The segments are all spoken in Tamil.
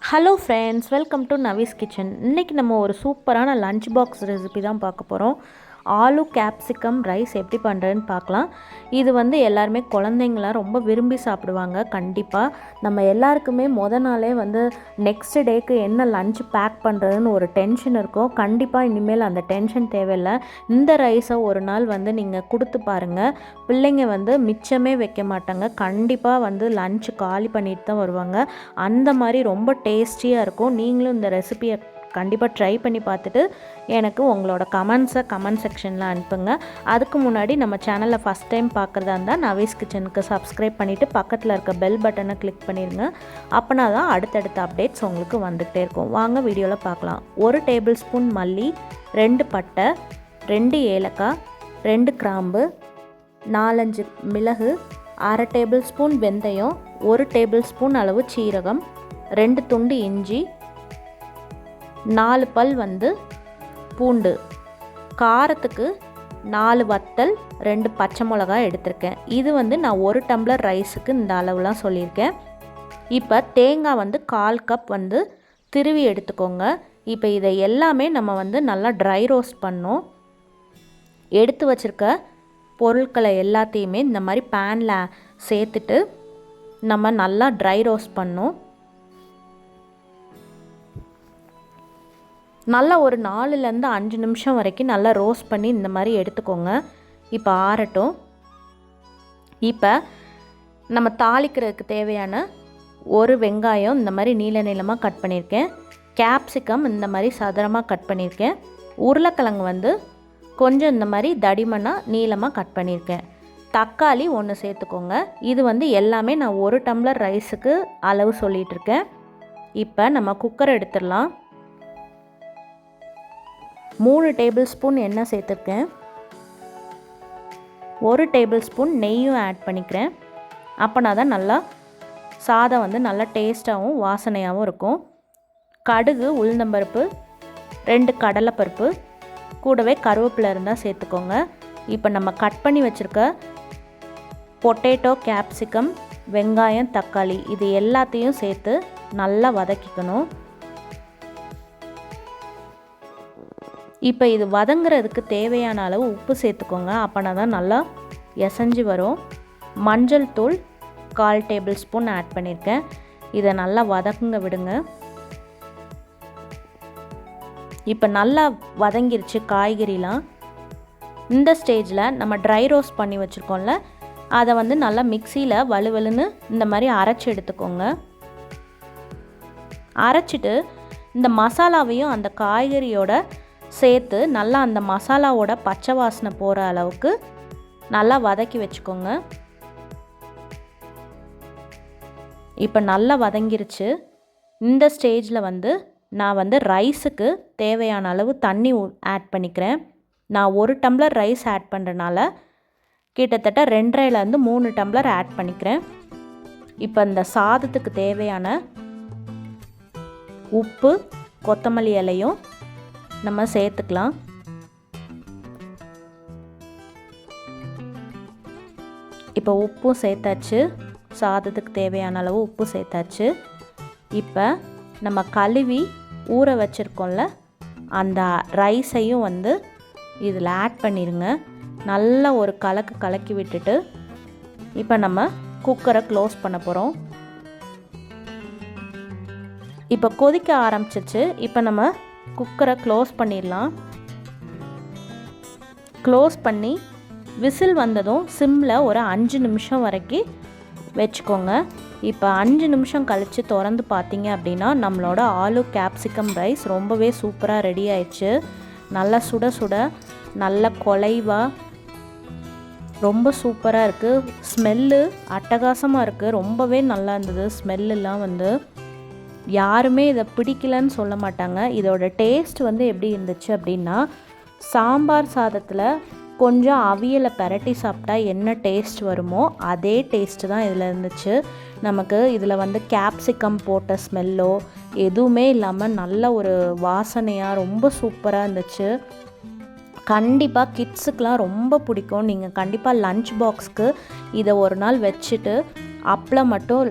Hello friends, welcome to Navi's kitchen. இன்றைக்கி நம்ம ஒரு சூப்பரான லஞ்ச் பாக்ஸ் ரெசிபி தான் பார்க்க போகிறோம். ஆலு கேப்சிகம் ரைஸ் எப்படி பண்ணுறதுன்னு பார்க்கலாம். இது எல்லாருமே குழந்தைங்களாம் ரொம்ப விரும்பி சாப்பிடுவாங்க. கண்டிப்பாக நம்ம எல்லாருக்குமே நாளே நெக்ஸ்ட் டேக்கு என்ன லஞ்ச் பேக் பண்ணுறதுன்னு ஒரு டென்ஷன் இருக்கும். கண்டிப்பாக இனிமேல் அந்த டென்ஷன் தேவையில்லை. இந்த ரைஸை ஒரு நாள் நீங்கள் கொடுத்து பாருங்கள். பிள்ளைங்க மிச்சமே வைக்க மாட்டாங்க. கண்டிப்பாக லஞ்ச் காலி பண்ணிட்டு தான் வருவாங்க. அந்த மாதிரி ரொம்ப டேஸ்டியாக இருக்கும். நீங்களும் இந்த ரெசிபியை கண்டிப்பாக ட்ரை பண்ணி பார்த்துட்டு எனக்கு உங்களோட கமெண்ட்ஸை கமெண்ட் செக்ஷனில் அனுப்புங்க. அதுக்கு முன்னாடி நம்ம சேனலில் ஃபஸ்ட் டைம் பார்க்குறதா இருந்தால் நவீஸ் கிச்சனுக்கு சப்ஸ்கிரைப் பண்ணிவிட்டு பக்கத்தில் இருக்க பெல் பட்டனை கிளிக் பண்ணிடுங்க. அப்போனா தான் அடுத்தடுத்த அப்டேட்ஸ் உங்களுக்கு வந்துகிட்டே இருக்கும். வாங்க வீடியோவில் பார்க்கலாம். 1 டேபிள் ஸ்பூன் மல்லி, 2 பட்டை, 2 ஏலக்காய், 2 கிராம்பு, 4-5 மிளகு, 1/2 டேபிள் ஸ்பூன் வெந்தயம், 1 டேபிள் ஸ்பூன் அளவு சீரகம், 2 துண்டு இஞ்சி, 4 பல் பூண்டு, காரத்துக்கு 4 வத்தல், 2 பச்சை மிளகாய் எடுத்திருக்கேன். இது நான் 1 டம்ளர் ரைஸுக்கு இந்த அளவுலாம் சொல்லியிருக்கேன். இப்போ தேங்காய் 1/4 கப் திருவி எடுத்துக்கோங்க. இப்போ இதை எல்லாமே நம்ம நல்லா ட்ரை ரோஸ்ட் பண்ணோம். எடுத்து வச்சுருக்க பொருட்களை எல்லாத்தையுமே இந்த மாதிரி பேனில் சேர்த்துட்டு நம்ம நல்லா ட்ரை ரோஸ்ட் பண்ணோம். நல்லா ஒரு 4-5 நிமிஷம் வரைக்கும் நல்லா ரோஸ்ட் பண்ணி இந்த மாதிரி எடுத்துக்கோங்க. இப்போ ஆறட்டும். இப்போ நம்ம தாளிக்கிறதுக்கு தேவையான 1 வெங்காயம் இந்த மாதிரி நீள நீளமாக கட் பண்ணியிருக்கேன். கேப்சிகம் இந்த மாதிரி சதுரமாக கட் பண்ணியிருக்கேன். உருளைக்கிழங்கு கொஞ்சம் இந்த மாதிரி தடிமனாக நீளமாக கட் பண்ணியிருக்கேன். தக்காளி 1 சேர்த்துக்கோங்க. இது எல்லாமே நான் 1 டம்ளர் ரைஸுக்கு அளவு சொல்லிகிட்ருக்கேன். இப்போ நம்ம குக்கர் எடுத்துடலாம். 3 டேபிள் ஸ்பூன் எண்ணெய் சேர்த்துருக்கேன். 1 டேபிள் ஸ்பூன் நெய்யும் ஆட் பண்ணிக்கிறேன். அப்போனா தான் நல்லா சாதம் நல்லா டேஸ்ட்டாகவும் வாசனையாகவும் இருக்கும். கடுகு, உளுந்தம்பருப்பு, 2 கடலைப்பருப்பு, கூடவே கருவேப்பிலை இருந்தால் சேர்த்துக்கோங்க. இப்போ நம்ம கட் பண்ணி வச்சுருக்க பொட்டேட்டோ, கேப்சிகம், வெங்காயம், தக்காளி இது எல்லாத்தையும் சேர்த்து நல்லா வதக்கிக்கணும். இப்போ இது வதங்கிறதுக்கு தேவையான அளவு உப்பு சேர்த்துக்கோங்க. அப்போனா தான் நல்லா எசைஞ்சு வரும். மஞ்சள் தூள் 1/4 டேபிள் ஸ்பூன் ஆட் பண்ணியிருக்கேன். இதை நல்லா வதக்குங்க விடுங்க. இப்போ நல்லா வதங்கிருச்சு காய்கறிலாம். இந்த ஸ்டேஜில் நம்ம ட்ரை ரோஸ்ட் பண்ணி வச்சுருக்கோம்ல, அதை நல்லா மிக்சியில் வலுவலுன்னு இந்த மாதிரி அரைச்சி எடுத்துக்கோங்க. அரைச்சிட்டு இந்த மசாலாவையும் அந்த காய்கறியோட சேர்த்து நல்லா அந்த மசாலாவோட பச்சை வாசனை போகிற அளவுக்கு நல்லா வதக்கி வச்சுக்கோங்க. இப்போ நல்லா வதங்கிருச்சு. இந்த ஸ்டேஜில் நான் ரைஸுக்கு தேவையான அளவு தண்ணி ஆட் பண்ணிக்கிறேன். நான் 1 டம்ளர் ரைஸ் ஆட் பண்ணுறனால கிட்டத்தட்ட 2.5 3 டம்ளர் ஆட் பண்ணிக்கிறேன். இப்போ இந்த சாதத்துக்கு தேவையான உப்பு, கொத்தமல்லி இலையும் நம்ம சேர்த்துக்கலாம். இப்போ உப்பும் சேர்த்தாச்சு. சாதத்துக்கு தேவையான அளவு உப்பு சேர்த்தாச்சு. இப்போ நம்ம கழுவி ஊற வச்சுருக்கோம்ல, அந்த ரைஸையும் இதில் ஆட் பண்ணிடுங்க. நல்லா ஒரு கலக்கி விட்டுட்டு இப்போ நம்ம குக்கரை க்ளோஸ் பண்ண போகிறோம். இப்போ கொதிக்க ஆரம்பிச்சிச்சு. இப்போ நம்ம குக்கரை க்ளோஸ் பண்ணிடலாம். க்ளோஸ் பண்ணி விசில் வந்ததும் சிம்மில் ஒரு 5 நிமிஷம் வரைக்கும் வச்சுக்கோங்க. இப்போ 5 நிமிஷம் கழித்து திறந்து பார்த்தீங்க அப்படின்னா நம்மளோட ஆலு கேப்சிகம் ரைஸ் ரொம்பவே சூப்பராக ரெடி ஆயிடுச்சு. நல்லா சுட சுட நல்ல குலைவாக ரொம்ப சூப்பராக இருக்குது. ஸ்மெல்லு அட்டகாசமாக இருக்குது. ரொம்பவே நல்லா இருந்தது. ஸ்மெல்லாம் யாருமே இதை பிடிக்கலன்னு சொல்ல மாட்டாங்க. இதோட டேஸ்ட் எப்படி இருந்துச்சு அப்படின்னா, சாம்பார் சாதத்தில் கொஞ்சம் அவியலை பெரட்டி சாப்பிட்டா என்ன டேஸ்ட் வருமோ அதே டேஸ்ட்டு தான் இதில் இருந்துச்சு. நமக்கு இதில் கேப்சிகம் போட்ட ஸ்மெல்லோ எதுவுமே இல்லாமல் நல்ல ஒரு வாசனையாக ரொம்ப சூப்பராக இருந்துச்சு. கண்டிப்பாக கிட்ஸுக்கெலாம் ரொம்ப பிடிக்கும். நீங்கள் கண்டிப்பாக லஞ்ச் பாக்ஸ்க்கு இதை ஒரு நாள் வச்சுட்டு அப்பளம் மட்டும்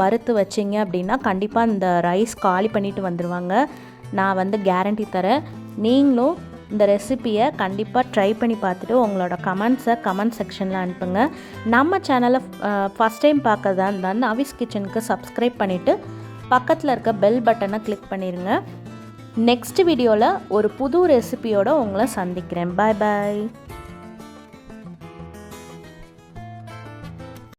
வறுத்து வச்சிங்க அப்படின்னா கண்டிப்பாக இந்த ரைஸ் காலி பண்ணிவிட்டு வந்துடுவாங்க. நான் வந்து கேரண்டி தரேன். நீங்களும் இந்த ரெசிப்பியை கண்டிப்பாக ட்ரை பண்ணி பார்த்துட்டு உங்களோட கமெண்ட்ஸை கமெண்ட் செக்ஷனில் அனுப்புங்க. நம்ம சேனலை ஃபஸ்ட் டைம் பார்க்கறதா இருந்தால் நவீஸ் கிச்சனுக்கு சப்ஸ்கிரைப் பண்ணிவிட்டு பக்கத்தில் இருக்க பெல் பட்டனை கிளிக் பண்ணிடுங்க. நெக்ஸ்ட் வீடியோவில் ஒரு புது ரெசிபியோடு உங்களை சந்திக்கிறேன். பாய் பாய்.